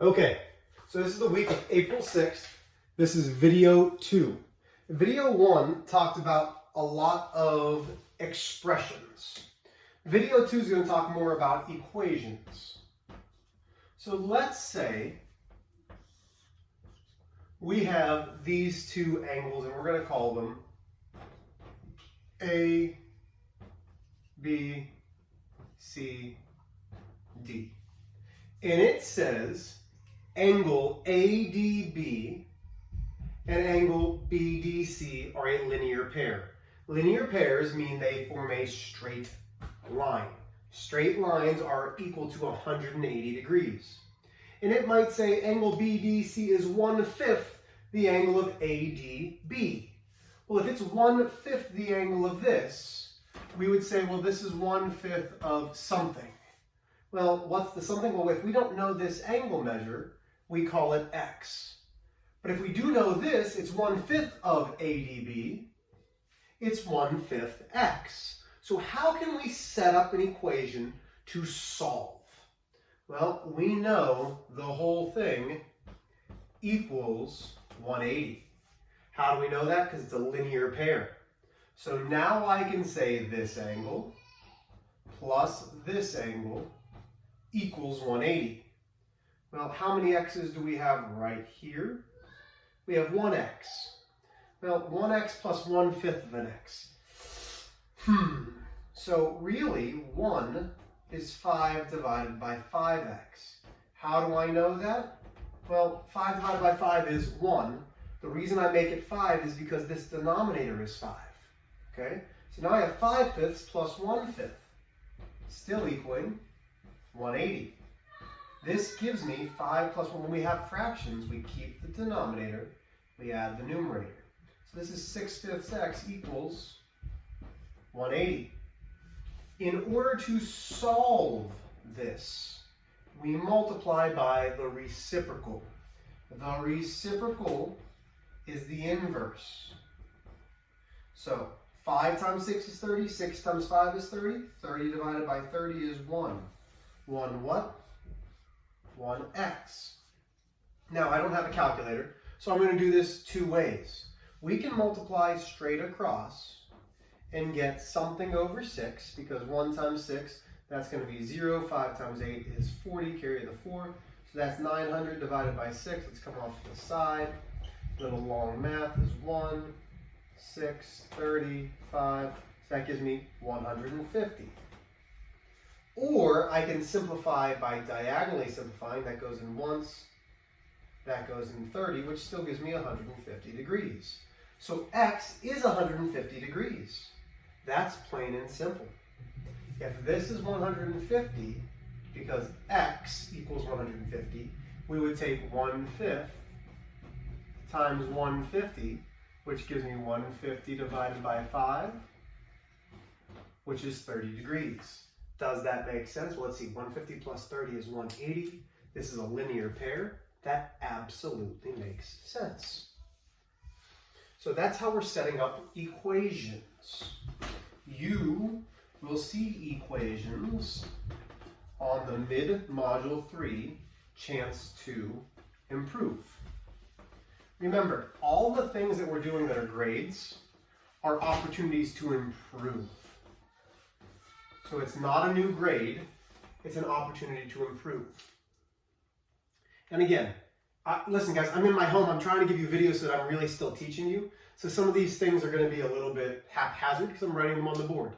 Okay, so this is the week of April 6th. This is video 2. Video 1 talked about a lot of expressions. Video 2 is going to talk more about equations. So let's say we have these two angles, and we're going to call them A, B, C, D. And it says angle ADB and angle BDC are a linear pair. Linear pairs mean they form a straight line. Straight lines are equal to 180 degrees. And it might say angle BDC is 1/5 the angle of ADB. Well, if it's 1/5 the angle of this, we would say, well, this is 1/5 of something. Well, what's the something? Well, if we don't know this angle measure, we call it x. But if we do know this, it's 1/5 of ADB. It's 1/5 x. So how can we set up an equation to solve? Well, we know the whole thing equals 180. How do we know that? Because it's a linear pair. So now I can say this angle plus this angle equals 180. Well, how many x's do we have right here? We have 1x. Well, 1x plus 1/5 of an x. So really, 1 is 5 divided by 5x. How do I know that? Well, 5 divided by 5 is 1. The reason I make it 5 is because this denominator is 5. Okay? So now I have 5/5 plus 1/5, still equaling 180. This gives me 5 plus 1. When we have fractions, we keep the denominator, we add the numerator. So this is 6/5 x equals 180. In order to solve this, we multiply by the reciprocal. The reciprocal is the inverse. So 5 times 6 is 30, 6 times 5 is 30, 30 divided by 30 is 1. 1 what? 1x. Now, I don't have a calculator, so I'm going to do this two ways. We can multiply straight across and get something over 6, because 1 times 6, that's going to be 0. 5 times 8 is 40, carry the 4. So that's 900 divided by 6. Let's come off to the side. Little long math is 1, 6, 30, 5. So that gives me 150. Or I can simplify by diagonally simplifying. That goes in once, that goes in 30, which still gives me 150 degrees. So x is 150 degrees. That's plain and simple. If this is 150, because x equals 150, we would take 1/5 times 150, which gives me 150 divided by 5, which is 30 degrees. Does that make sense? Well, let's see. 150 plus 30 is 180. This is a linear pair. That absolutely makes sense. So that's how we're setting up equations. You will see equations on the mid-module 3 chance to improve. Remember, all the things that we're doing that are grades are opportunities to improve. So it's not a new grade, it's an opportunity to improve. And again, listen guys, I'm in my home, I'm trying to give you videos so that I'm really still teaching you. So some of these things are going to be a little bit haphazard because I'm writing them on the board.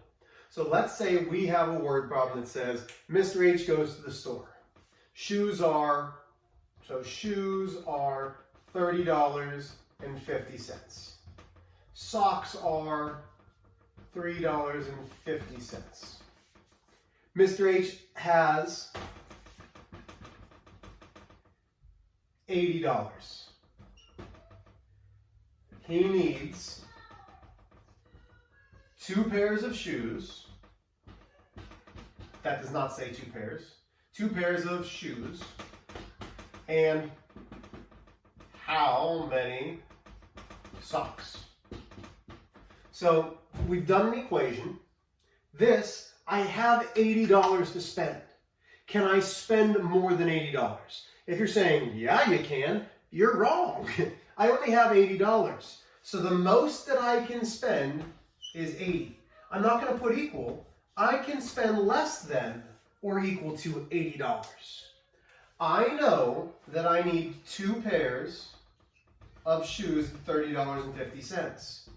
So let's say we have a word problem that says, Mr. H goes to the store. Shoes are $30.50. Socks are $3.50. Mr. H has $80. He needs 2 pairs of shoes. That does not say 2 pairs. 2 pairs of shoes. And how many socks? So we've done an equation. This, I have $80 to spend. Can I spend more than $80? If you're saying, yeah, you can, you're wrong. I only have $80. So the most that I can spend is 80. I'm not going to put equal. I can spend less than or equal to $80. I know that I need 2 pairs of shoes at $30.50.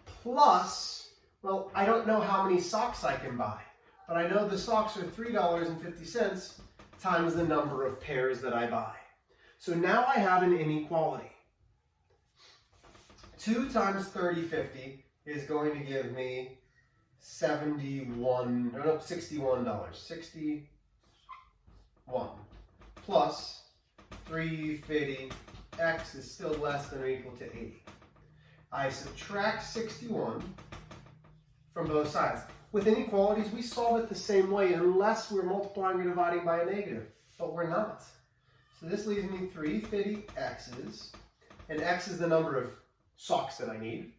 Plus, well, I don't know how many socks I can buy, but I know the socks are $3.50 times the number of pairs that I buy. So now I have an inequality. 2 times 30.50 is going to give me $61. 61 plus 350 x is still less than or equal to 80. I subtract 61 from both sides. With inequalities, we solve it the same way unless we're multiplying or dividing by a negative, but we're not. So this leaves me 350 x's, and x is the number of socks that I need.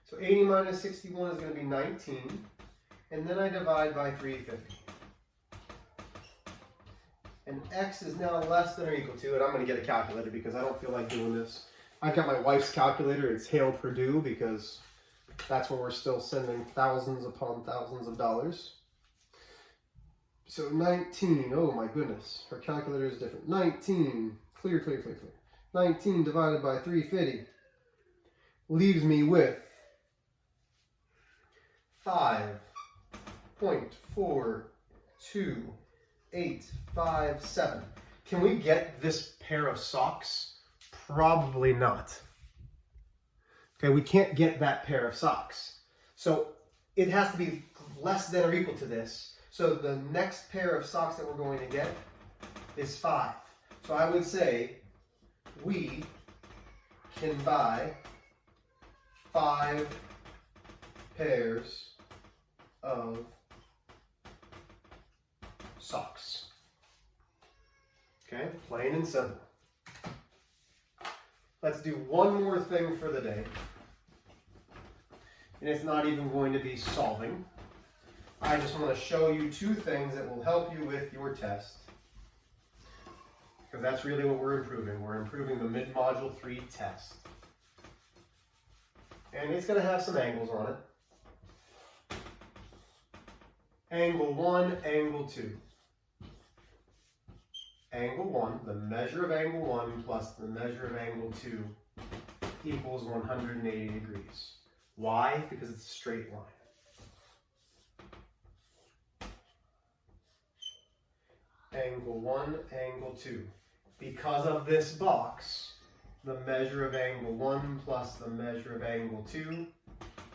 So 80 minus 61 is going to be 19, and then I divide by 350. And x is now less than or equal to, and I'm going to get a calculator because I don't feel like doing this. I've got my wife's calculator. It's Hale Purdue because that's where we're still sending thousands upon thousands of dollars. So 19, oh my goodness, her calculator is different. 19, clear. 19 divided by 350 leaves me with 5.42857. Can we get this pair of socks? Probably not. Okay, we can't get that pair of socks. So it has to be less than or equal to this. So the next pair of socks that we're going to get is 5. So I would say we can buy 5 pairs of socks. Okay, plain and simple. Let's do one more thing for the day. And it's not even going to be solving. I just want to show you 2 things that will help you with your test. Because that's really what we're improving. We're improving the mid-module 3 test. And it's going to have some angles on it. Angle 1, angle 2. Angle 1, the measure of angle 1 plus the measure of angle 2 equals 180 degrees. Why? Because it's a straight line. Angle 1, angle 2. Because of this box, the measure of angle 1 plus the measure of angle 2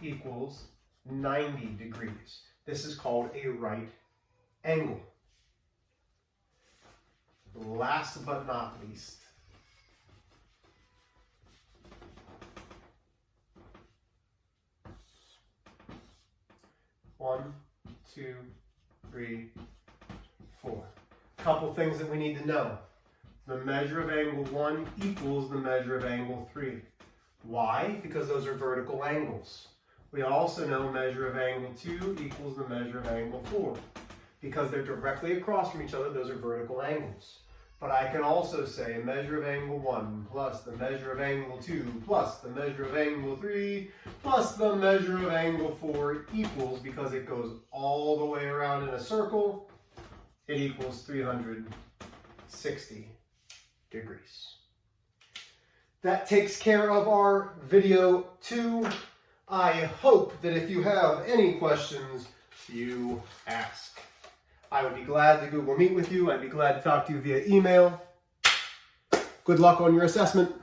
equals 90 degrees. This is called a right angle. Last but not least, one, two, three, 4. Couple things that we need to know. The measure of angle 1 equals the measure of angle 3. Why? Because those are vertical angles. We also know measure of angle 2 equals the measure of angle 4. Because they're directly across from each other, those are vertical angles. But I can also say measure of angle 1 plus the measure of angle 2 plus the measure of angle 3 plus the measure of angle 4 equals, because it goes all the way around in a circle, it equals 360 degrees. That takes care of our video 2. I hope that if you have any questions, you ask. I would be glad to Google Meet with you. I'd be glad to talk to you via email. Good luck on your assessment.